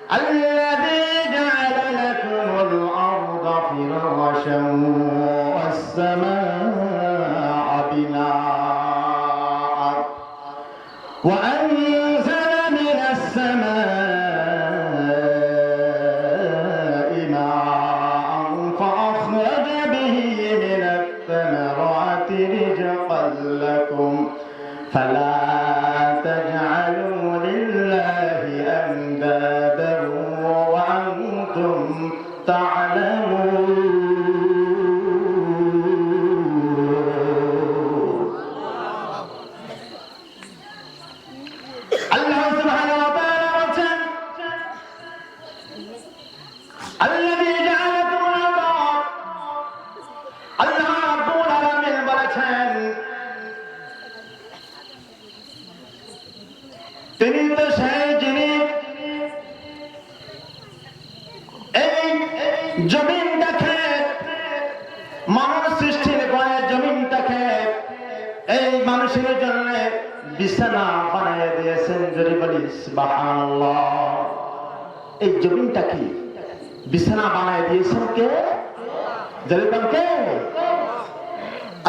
الذي جعل لكم الأرض فراشا والسماء بناء وأنزل من السماء ماء فأخرج به من الثمرات رزقا لكم فلا تجعلوا لله أندادا وأنتم تعلمون. الله سبحانه وتعالى الذي جعلكم الأرض الله رب العالمين বলেছেন তিনি তো সেই যিনি এই জমিনটাকে মানব সৃষ্টির পরে জমিনটাকে এই মানুষের জন্য বিছানা বানিয়ে দিয়েছেন। যদি বলি সুবহানাল্লাহ, এই জমিনটা কি বিছানা বানিয়ে দিয়েছেন কে? যেরকম কে?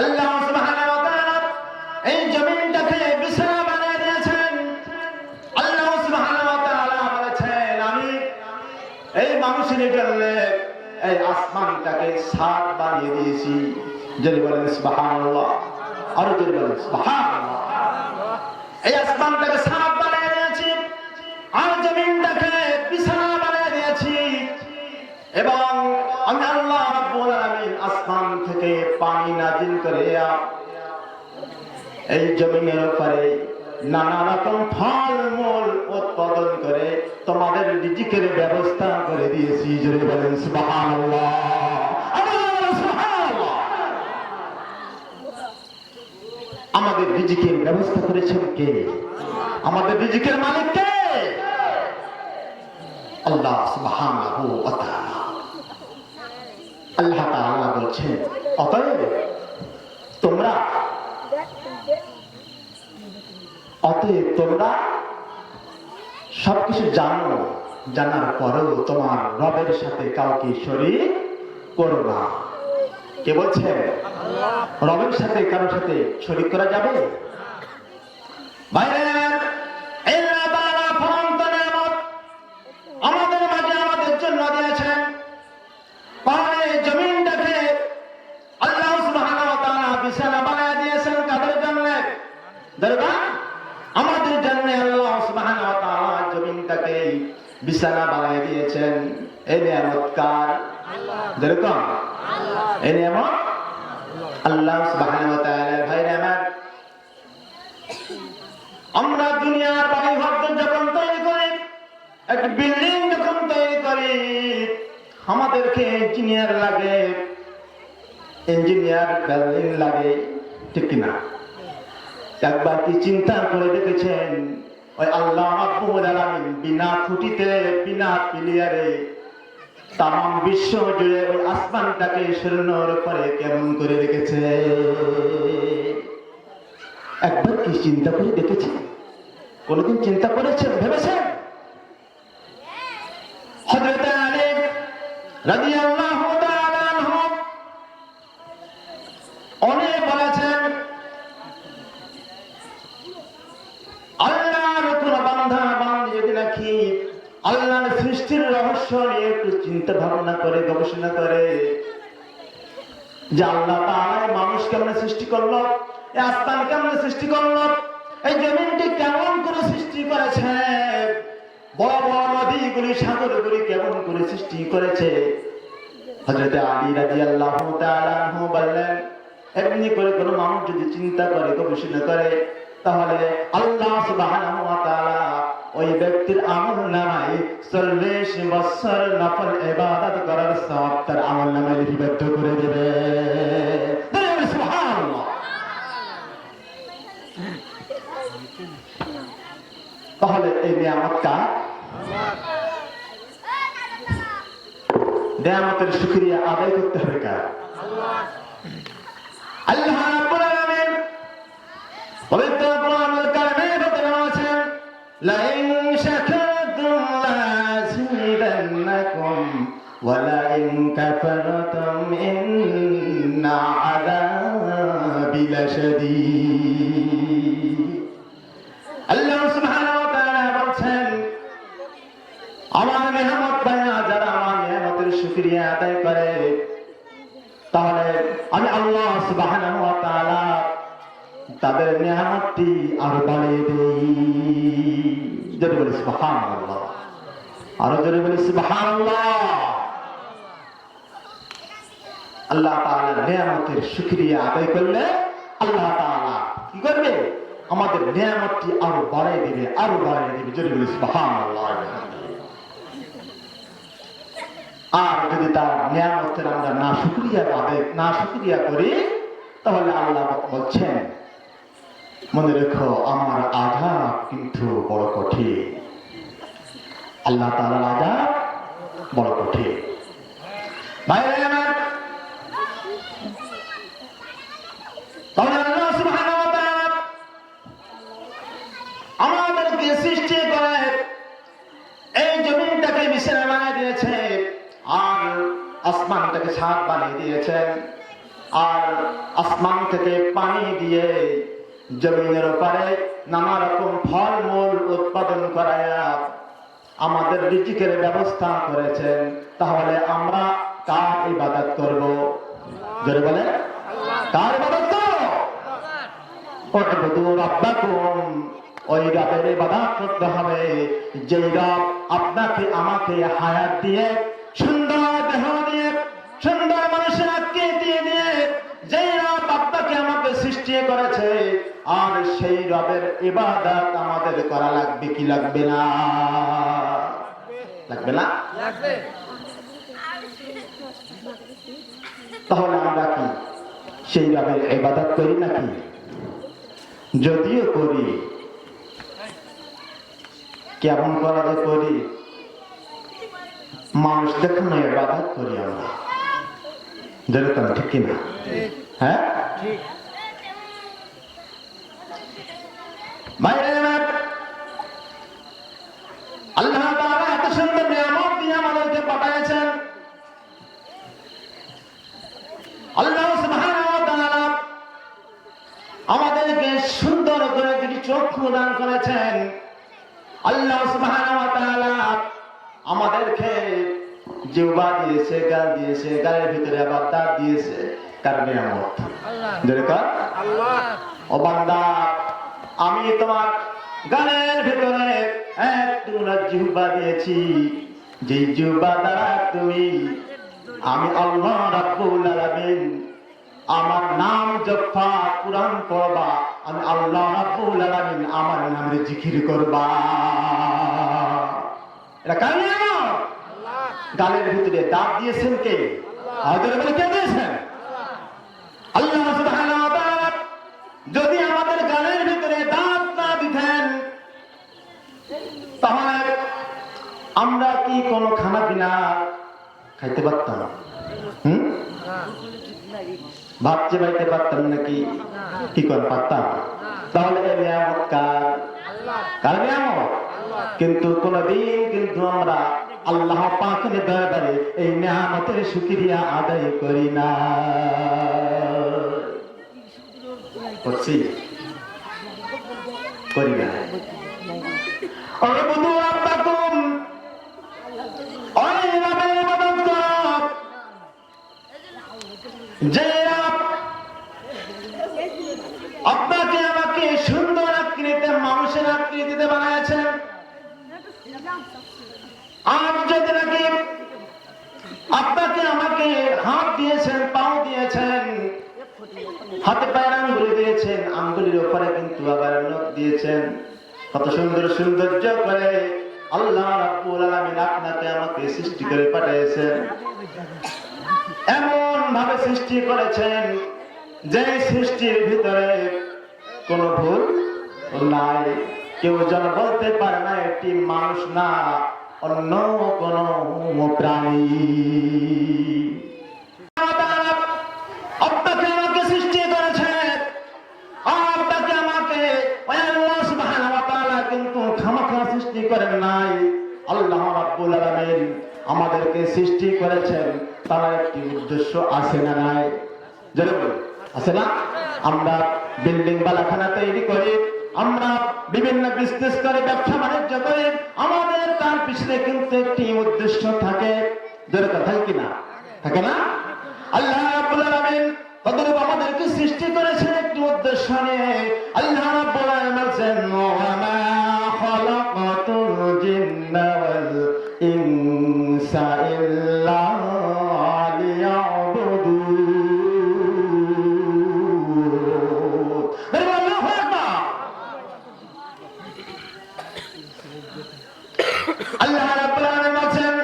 আল্লাহ সুবহানাহু ওয়া তাআলা এই জমিনটাকে বিছানা বানিয়ে দিয়েছেন। আল্লাহ সুবহানাহু ওয়া তাআলা বলেছেন আমি এই মানুষের জন্য এই আসমানটাকে ছাদ বানিয়ে দিয়েছি। যদি বলেন সুবহানাল্লাহ, আরো যদি বলেন সুবহানাল্লাহ। এই আসমানটাকে ছাদ বানিয়ে দিয়েছি আর জমিনটাকে বিছানা বানিয়ে দিয়েছি এবং আমি আল্লাহ রাব্বুল আলামিন আসমান থেকে পানি নাজিল করে এই জমিনের উপরে নানা রকম ফলমূল উৎপাদন করে তোমাদের রিজিকের ব্যবস্থা করে দিয়েছি। যদি বলেন সুবহানাল্লাহ, সুবহানাল্লাহ। আমাদের রিজিকের ব্যবস্থা করেছেন কে? আমাদের রিজিকের মালিক কে? আল্লাহ সুবহানাহু ওয়া তাআলা। আল্লাহ তাআলা বলছেন অতএব তোমরা সবকিছু জানো, জানার পরেও তোমার রবের সাথে কাউকে শরীক করো না। কে বলছেন? রবের সাথে কারোর সাথে শরীক করা যাবে? আমাদের মাঝে আমাদের জন্য দিয়েছেন পাহাড়ে জমিনটাকে আল্লাহ সুবহানাহু ওয়া তাআলা বিছানা বানিয়ে দিয়েছেন। কাদের জন্য? আমাদের জন্য আল্লাহ সুবহানাহু ওয়া তাআলা জমিনটাকে বিছানা বানিয়ে দিয়েছেন। এই নিয়ামত কার? যেরকম এই নিয়ামত আল্লাহ সুবহানাহু ওয়া তাআলা। ভাইরা আমার, আমরা দুনিয়ার বাড়ি ঘর যখন তৈরি করি, একটা বিল্ডিং যখন তৈরি করি, আমাদেরকে ইঞ্জিনিয়ার লাগে, ইঞ্জিনিয়ার বিল্ডিং লাগে, ঠিক কিনা? একবার কি চিন্তা করে দেখেছেন ওই আল্লাহ রাব্বুল আলামিন বিনা খুঁটিতে বিনা পিলিয়ারে তামাম বিশ্ব জুড়ে ওই আসমানটাকে স্বর্ণের উপরে কেমন করে রেখেছে? একবার কি চিন্তা করে দেখেছেন? কোনদিন চিন্তা করেছেন, ভেবেছেন? হযরত আলী রাদিয়াল্লাহু তাআলা আনহু অনেক বলেছেন আল্লাহর কোন বান্দা বান্দি যদি নাকি আল্লাহর সৃষ্টির রহস্য নিয়ে একটু চিন্তা ভাবনা করে গবেষণা করে যে আল্লাহ তাআলা মানুষ কেমন সৃষ্টি করলো, এই আসমান কেমন সৃষ্টি করলো, এই জমিনটি কেমন করে সৃষ্টি করেছে, বড় বড় নদীগুলি সাগরগুলি কেমন করে সৃষ্টি করেছে, হযরত আলী রাদিয়াল্লাহু তাআলা আনহু বললেন এমনি করে কোনো মানুষ যদি চিন্তা করে গবেষণা করে তাহলে আল্লাহ সুবহানাহু ওয়া তাআলা ওই ব্যক্তির আমলনামায় 40 বছর নফল ইবাদত করার সওয়াব তার আমলনামায় লিপিবদ্ধ করে দেবে। সুবহানাল্লাহ। তাহলে এই নিয়ামত কার? নিয়ামতের শুকরিয়া আদায় করতে হবে কার? আল্লাহ রাব্বুল আলামিন পবিত্র কোরআনুল কারীমে বলেছেন লাইন শাকারতুম লাযিদান্নাকুম لكم ولئن كفرتم إن عذابي لشديد আল্লাহ সুবহানাহু ওয়া তাআলা বলছেন আমার নিয়ামত পায়া যারা আমার নিয়ামতের শুকরিয়া আদায় করে তাহলে আমি আল্লাহ সুবহানাহু ওয়া তাআলা তাদের নিয়ামতটি আরো বাড়িয়ে দেই। জোরে বলি সুবহানাল্লাহ, আরো জোরে বলি সুবহানাল্লাহ। আল্লাহ তাআলার নিয়ামতের শুকরিয়া আদায় করলে আল্লাহ তাআলা কি করবে? আমাদের নিয়ামতটি আরো বাড়িয়ে দিবে, আরো বাড়িয়ে দিবে। জোরে বলি সুবহানাল্লাহ। আর যদি তার নিয়ামতের আমরা না শুকরিয়া করি তাহলে আল্লাহ বলছেন মনে রেখো আমার আযাব কিন্তু বড় কঠিন। আল্লাহ তাআলার আযাব বড় কঠিন। ভাইরা আমার, তাহলে আল্লাহ সুবহানাহু ওয়া তাআলা আমাদেরকে সৃষ্টি করে এই জমিনটাকে বিছানা বানিয়ে দিয়েছে, আর আসমানটাকে ছাদ বানিয়ে দিয়েছেন, আর আসমান থেকে পানি দিয়ে জমিনের উপরে নানা রকম ফলমূল উৎপাদন করায়া আমাদের রিজিকের ব্যবস্থা করেছেন। তাহলে আমরা কার ইবাদত করব? জোরে বলে কার ইবাদত করব? উবুদু রাব্বাকুম, ওই রবের ইবাদত করতে হবে যে রব আপনাকে আমাকে হায়াত দিয়ে, সুন্দর দেহ দিয়ে, সুন্দর মানুষের আকৃতি দিয়ে যে রব আপনাকে আমাকে সৃষ্টি করেছে। আর সেই রবের ইবাদত আমাদের করা লাগবে কি লাগবে না? লাগবে না? তাহলে আমরা কি সেই রবের ইবাদত করি নাকি? যদিও করি, কেমন করা যে করি, মানুষ দেখানো ইবাদত করি আমরা। যেরকম ঠিক কিনা? হ্যাঁ, আল্লাহ তাআলা এত সুন্দর নিয়ামত দিয়ে আমাদেরকে পাঠিয়েছেন। আল্লাহ সুবহানাহু ওয়া তাআলা আমাদেরকে সুন্দর করে দুটি চক্ষু দান করেছেন। আল্লাহ সুবহানাহু ওয়া তাআলা আমাদেরকে জিহ্বা দিয়েছে, গাল দিয়েছে, গালের ভিতরে আবার দাঁত দিয়েছে। কার নিয়ামত? আল্লাহ। ও বান্দা, আমি তোমার গালের ভিতরে একটু জিহ্বা দিয়েছি, যে জিহ্বা দ্বারা আমি আল্লাহ রাব্বুল আলামিন আমার নাম জপা, কুরআন পড়বা, আমি আল্লাহ রাব্বুল আলামিন আমার নামের জিকির করবা। এটা কার নিয়ামত? আল্লাহ। গালের ভিতরে দাঁত দিয়েছেন কে? আল্লাহ। বলে কে দিয়েছেন? আল্লাহ সুবহানাহু ওয়া তাআলা। যদি আমাদের গালের ভিতরে দাঁত না দিতেন তাহলে আমরা কি কোনো খানা পিনা খাইতে পারতাম? ভাত চেবাইতে পারতাম নাকি? কি করে পারতাম? তাহলে এই নিয়ামত কার? কার নিয়ামত? কিন্তু কোনদিন কিন্তু আমরা আল্লাহ পাকের দরবারে এই নিয়ামতের শুকরিয়া আদায় করি না। করছি? করি না। উবুদু রাব্বাকুম, ওই রবের ইবাদত করো যে রব আপনাকে আমাকে সুন্দর আকৃতিতে, মানুষের আকৃতিতে বানিয়েছেন। আর যদি নাকি আপনাকে আমাকে হাত দিয়েছেন, পাও দিয়েছেন, হাতে পায়ের আঙ্গুলি দিয়েছেন, আঙ্গুলির উপরে কিন্তু আবার নখ দিয়েছেন, কত সুন্দর সৌন্দর্য করে আল্লাহ রাব্বুল আলামিন আপনাকে আমাকে সৃষ্টি করে পাঠিয়েছেন। এমন ভাবে সৃষ্টি করেছেন যে সৃষ্টির ভিতরে কোনো ভুল নাই। কেউ যেন বলতে পারে না এটি মানুষ না অন্য কোনো প্রাণী। আপনাকে আমাকে সৃষ্টি করেছে, আপনাকে আমাকে আল্লাহ সুবহানাহু ওয়া তাআলা কিন্তু খামাখা সৃষ্টি করেন নাই। আল্লাহ রাব্বুল আলামিন আমাদেরকে সৃষ্টি করেছেন তার একটি উদ্দেশ্য আছে না নাই? যেরকম আছে না, আমরা বিল্ডিং বালাখানা তৈরি করি, আমরা বিভিন্ন বিজনেস করে, ব্যবসা বাণিজ্য করি, আমাদের তার পিছনে কিন্তু একটি উদ্দেশ্য থাকে। যেরকম থাকে কিনা? থাকে না? আল্লাহ রাব্বুল আলামিন তদ্রূপ আমাদেরকে সৃষ্টি করেছেন একটি উদ্দেশ্য নিয়ে। আল্লাহ রাব্বুল আলামিন বলেছেন, ওয়া মা খালাকাতুল জিন্না ওয়াল ইনসা ইল্লা লিয়াবুদুন। আল্লাহ রাব্বুল আলামিন বলেছেন,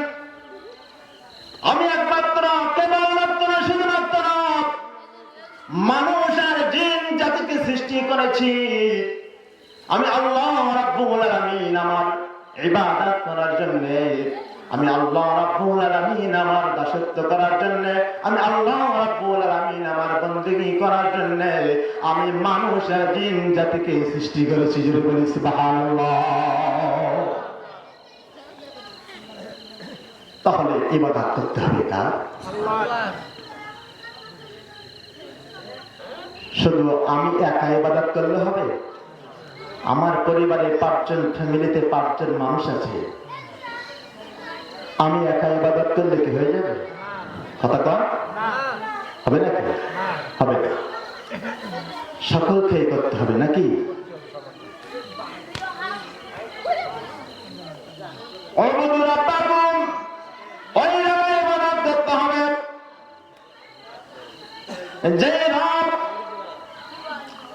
আমি একমাত্র, কেবলমাত্র, শুধুমাত্র মানুষ আর জিন জাতিকে সৃষ্টি করেছি। আমি আল্লাহ রাব্বুল আলামিন আমার ইবাদত করার জন্য, আমি আল্লাহ রাব্বুল আলামিন আমার দাসত্ব করার জন্য, আমি আল্লাহ রাব্বুল আলামিন আমার বندگی করার জন্য আমি মানুষ আর জিন জাতিকে সৃষ্টি করেছি। জোরে বলি সুবহানাল্লাহ। তাহলে ইবাদত করতে হবে কার? আল্লাহ। শুধু আমি একা ইবাদত করলে হবে? আমার পরিবারে 5 জন, ফ্যামিলিতে 5 জন মানুষ আছে, আমি একা ইবাদত করলে কি হয়ে যাবে? কথা কর, হবে নাকি? হবে না, সকলকে করতে হবে নাকি? যে রব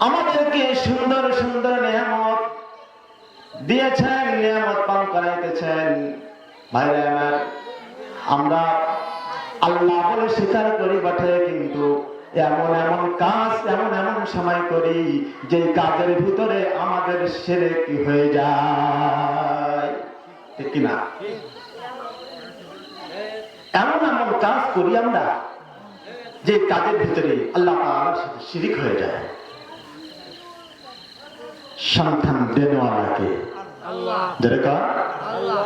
আমাদেরকে সুন্দর সুন্দর নিয়ামত দিয়েছেন, নিয়ামত পান করাইতেছেন, ভাইরা আমার, আমরা আল্লাহ বলে স্বীকার করি বটে, কিন্তু এমন এমন কাজ, এমন এমন সময় করি যে কাজের ভিতরে আমাদের শিরক হয়ে যায়, ঠিক কিনা? এমন এমন কাজ করি আমরা যে কাজের ভিতরে আল্লাহ তাআলার সাথে শিরক হয়ে যায়। সন্তান দেওয়ালাকে আল্লাহ, যেরকম আল্লাহ,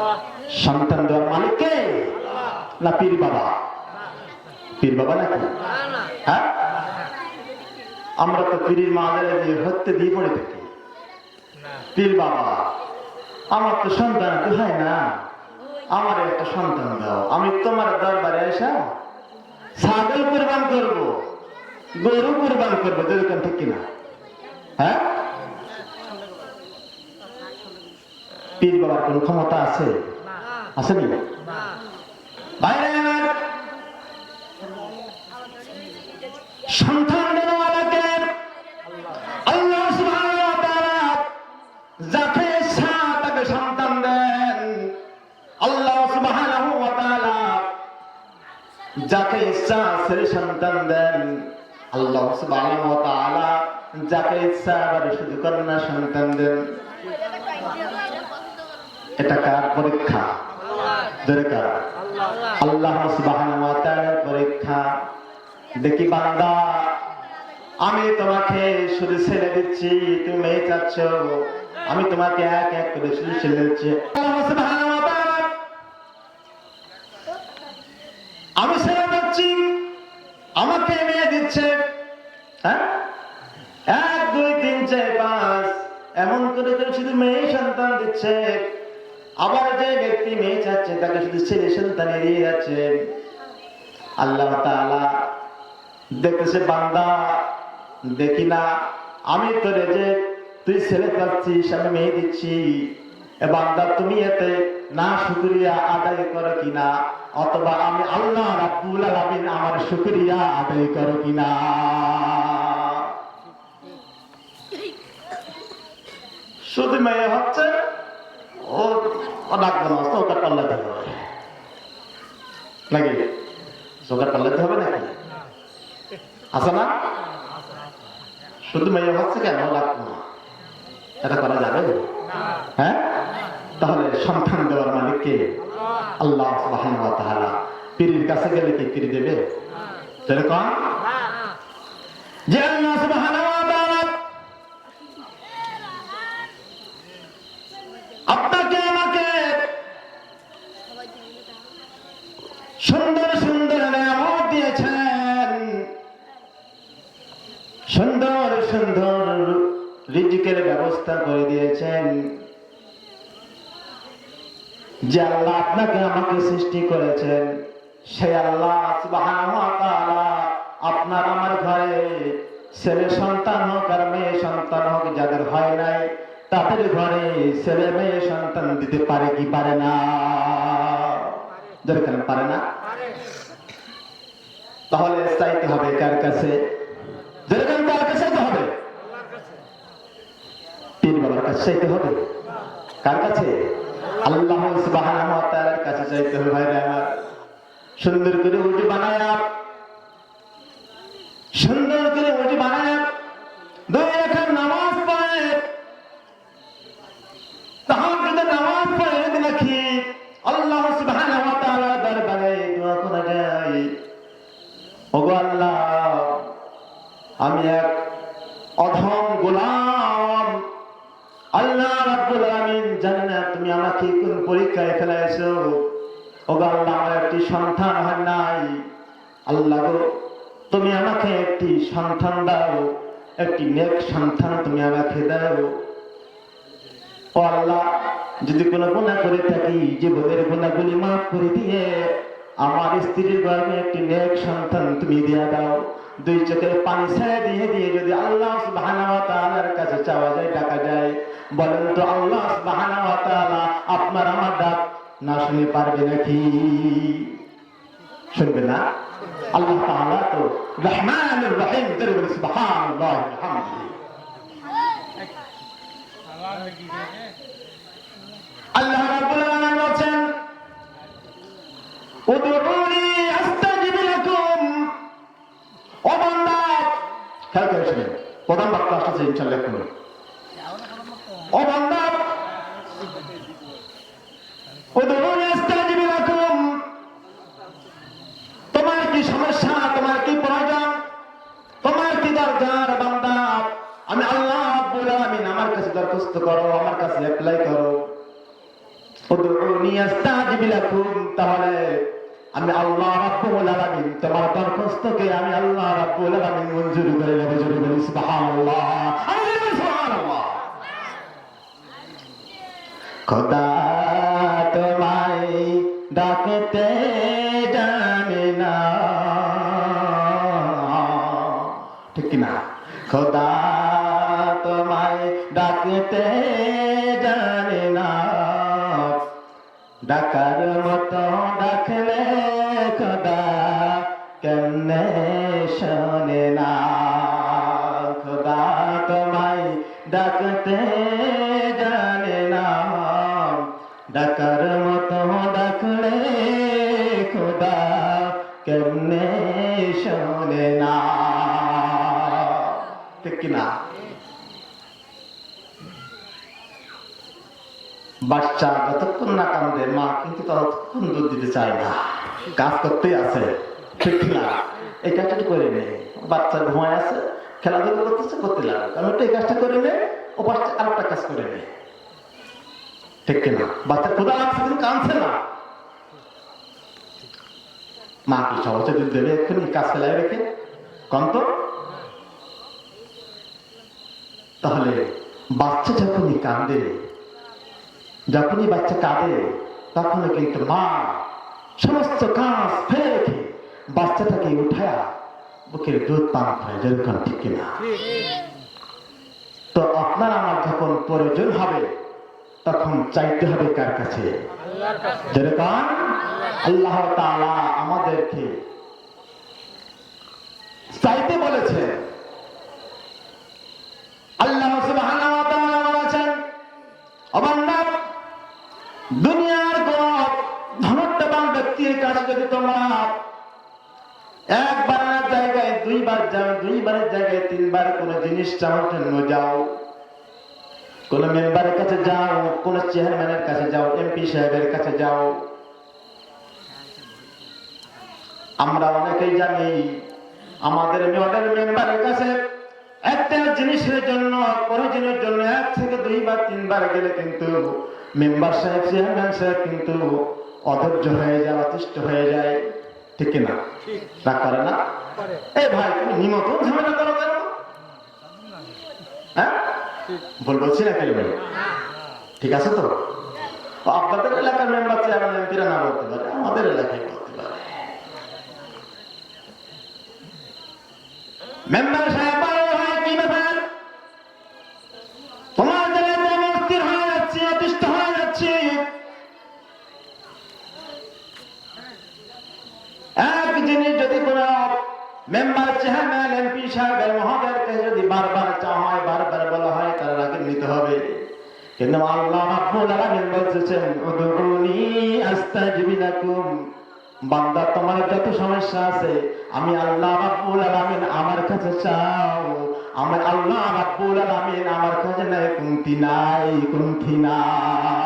সন্তান দেওয়ার মালিক কে? না পীর বাবা? পীর বাবা নাকি? হ্যাঁ, আমরা তো পীরের মাজারে দিয়ে হত্যে দিয়ে পড়ে থাকি। পীর বাবা, আমার তো সন্তান হয় না, আমার একটা সন্তান দাও, আমি তোমার দরবারে এসে ছাগল কুরবান করব, গরু কুরবান করবো, যেরকম ঠিক কিনা? হ্যাঁ, পীর বাবার কোন ক্ষমতা আছে? আসেনি? সন্তান দেওয়ালাকে আল্লাহ সুবহানাহু ওয়া তাআলা যাকে ইচ্ছা তাকে সন্তান দেন। আল্লাহ সুবহানাহু ওয়া তাআলা যাকে ইচ্ছা ছেলে সন্তান দেন। আল্লাহ সুবহানাহু ওয়া তাআলা যাকে ইচ্ছা আবার শুধু কন্যা সন্তান দেন। এটা কার পরীক্ষা? দরকার আল্লাহ সুবহানাহু ওয়া তাআলার পরীক্ষা। দেখি বান্দা, আমি তোমাকে শুধু ছেলে দিচ্ছি, তুমি মেয়ে চাচ্ছ, আমি তোমাকে এক এক করে শুধু ছেলে দিচ্ছি। আল্লাহ সুবহানাহু ওয়া তাআলা, আমি ছেলে দিচ্ছি, আমাকে মেয়ে দিচ্ছে, হ্যাঁ, 1 2 3 4 5 এমন করে শুধু মেয়ে সন্তান দিচ্ছে। আবার যে ব্যক্তি মেয়ে চাচ্ছে তাকে শুধু ছেলে সন্তান দিয়ে যাচ্ছে। আল্লাহ তাআলা দেখতেছে, বান্দা দেখি না, আমি তোরে যে তুই ছেলে চাচ্ছিস, আমি মেয়ে দিচ্ছি, বান্দা তুমি এতে না শুকরিয়া আদায় করো কিনা, অথবা আমি আল্লাহ রাব্বুল আলামিন আমার শুকরিয়া আদায় করো কিনা। শুধু মেয়ে হচ্ছে, ও ডাকবে না, চৌকাট পাল্লাতে হবে নাকি? চৌকাট পাল্লাতে হবে নাকি? আছে না? শুধু মেয়ে হচ্ছে, কেন লাগবে না? এটা করা যাবে? হ্যাঁ, তাহলে সন্তান দেওয়ার মালিক কে? আল্লাহ সুবহানাহু ওয়া তাআলা। পীরের কাছে গেলে কি পীর দেবে? যেরকম যে আল্লাহ সুবহানাহু ওয়া তাআলা আপনাকে আমাকে সুন্দর সুন্দর নিয়ামত দিয়েছেন, সুন্দর সুন্দর রিজিকের ব্যবস্থা করে দিয়েছেন। যে আল্লাহ আপনাকে আমাকে সৃষ্টি করেছেন, সেই আল্লাহ সুবহানাহু ওয়া তাআলা আপনার আমার ঘরে ছেলে সন্তান হোক আর মেয়ে সন্তান হোক, যাদের হয় নাই তাদের ঘরে ছেলে মেয়ে সন্তান দিতে পারে কি পারে না? যেখানে পারে না, তাহলে চাইতে হবে কার কাছে? যেরকম কার কাছে চাইতে হবে? পীর বাবার কাছে চাইতে হবে। কার কাছে? আল্লাহ সুবহানাহু ওয়া তাআলার কাছে চাইতে হবে। ভাইরা আমার, সুন্দর করে উজু বানায়া, সুন্দর করে উজু বানায়া 2 রাকাত নামাজ পড়ে, তাহাজ্জুদের নামাজ পড়ে যদি নাকি আল্লাহ সুবহানাহু ওয়া তাআলার দরবারে দোয়া করা যায়, ওগো আল্লাহ, আমি এক অধম গোলাম, আল্লাহ রাব্বুল আলামিন জানি না তুমি আমাকে কোন পরীক্ষায় ফেলাইছো। ওগো আল্লাহ, আমার একটি সন্তান হয় নাই, আল্লাহ গো তুমি আমাকে একটি সন্তান দাও, একটি নেক সন্তান তুমি আমাকে দাও। ও আল্লাহ, যদি কোনো গুনাহ করে থাকি, জীবনের গুনাহগুলি মাফ করে দিয়ে আমার স্ত্রীর গর্ভে একটি নেক সন্তান তুমি দিয়ে দাও। 2 চোখের পানি ছেড়ে দিয়ে দিয়ে যদি আল্লাহ সুবহানাহু ওয়া তাআলার কাছে চাওয়া যায়, ডাকা যায়, বলেন তো আল্লাহ সুবহানাহু ওয়া তাআলা আপনার আমার ডাক না শুনে পারবে নাকি? শুনবে না? আল্লাহ তাআলা তো রহমানুর রহিম, বলে সুবহানাল্লাহি ওয়া বিহামদিহি। আল্লাহ রাব্বুল আলামিন বলেন, উদউনি আস্তাজিব লাকুম। ও বান্দা, খেয়াল করে শুনেন, প্রধান বাক্য আসছে ইনশাআল্লাহ এখন। ও বান্দা, উদউনি আস্তাজিব লাকুম। তোমার কি সমস্যা, তোমার কি প্রয়োজন, তোমার কি দরকার বান্দা, আমি আল্লাহ রাব্বুল আলামিন আমার কাছে দরখাস্ত করো, আমার কাছে অ্যাপ্লাই করো। উদউনি আস্তাজিব লাকুম, তাহলে আমি আল্লাহ রাব্বুল আলামিন তোমার দরখাস্তকে আমি আল্লাহ রাব্বুল আলামিন মঞ্জুর করে নেব। জোরে বলি সুবহানাল্লাহ, সুবহানাল্লাহ। খোদা তোমায় ডাকতে জানে না, ঠিক না? খোদা তোমায় ডাকতে জানে না, ডাকার মতো ডাকলে খোদা কেমনে শোনে না। খোদা তোমায় ডাকতে জানে না, ডাকার মতো ডাকলে খোদা কেমনে শোনে না, ঠিক কিনা? বাচ্চা যতক্ষণ না কান্দে, মা কিন্তু ততক্ষণ দুধ দিতে চায় না, কাজ করতেই আছে, ঠিক না? এই কাজটা করে নেই, বাচ্চা ঘুমায় আছে, খেলাধুলা করতেছে, করতে লাগে, আমি একটু এই কাজটা করে নেই, ও বাচ্চা আরেকটা কাজ করে নেই, ঠিক কিনা? বাচ্চা ক্ষুধা লাগছে কিন্তু কাঁদছে না, মা কি সহজে দুধ দেবে এক্ষুনি কাজ ফেলায় রেখে? কন্ত। তাহলে বাচ্চা যখনই কাঁদে, যখনই বাচ্চা কাঁদে, তখনও কিন্তু মা সমস্ত কাজ ফেলে রেখে বাচ্চাটাকে উঠায়া বুকের দুধ পান করে, যেরকম, ঠিক কিনা? তো আপনার আমার যখন প্রয়োজন হবে তখন চাইতে হবে কার কাছে? যেরকম আল্লাহ তাআলা আমাদেরকে চাইতে বলেছে। আল্লাহ সুবহানাহু ওয়া তাআলা বলেছেন, ও বান্দা, দুনিয়ার কোন ধনত্ববান ব্যক্তির কাছে যদি তোমরা একবারের জায়গায় 2 বার যাও, 2 বারের জায়গায় 3 বার কোন জিনিস চাওয়ার জন্য যাও, কোন মেম্বারের কাছে যাও, কোন চেয়ারম্যানের কাছে যাও, এমপি সাহেবের কাছে যাও, আমরা অনেকেই জানি আমাদের মেম্বারের কাছে একটা জিনিসের জন্য, প্রয়োজনের জন্য 1 থেকে 2 বার 3 বার গেলে কিন্তু মেম্বার সাহেব, চেয়ারম্যান সাহেব কিন্তু অধৈর্য হয়ে যায়, অতিষ্ঠ হয়ে যায়। ঠিক কিনা? রাগ করে না? এই ভাই তুমি নিমন্ত্রণ ঝামেলা করো কেন? হ্যাঁ, ভুল বলছি না কেন? ঠিক আছে তো? আপনাদের এলাকার মেম্বার চেয়ারম্যান এমপিরা না বলতে পারে, আমাদের এলাকায় বলতে পারে। মেম্বার সাহেব হয় কি ব্যাপার? তোমার জায়গায় আমি অস্থির হয়ে যাচ্ছি, অতিষ্ঠ হয়ে যাচ্ছি। এক জিনিস যদি কোন মেম্বার চেয়ারম্যান এমপি সাহেবের মহোদয়কে যদি বারবার চাওয়া হয়, বারবার বলা হয়, তার আগে নিতে হবে। কিন্তু আল্লাহ রাব্বুল আলামিন বলতেছেন উদউনি আস্তাজিব লাকুম, বান্দা তোমার যত সমস্যা আছে আমি আল্লাহ রাব্বুল আলামিন আমার কাছে চাও, আমি আল্লাহ রাব্বুল আলামিন আমার কাছে নাই, কুমতি নাই, কুমতি নাই।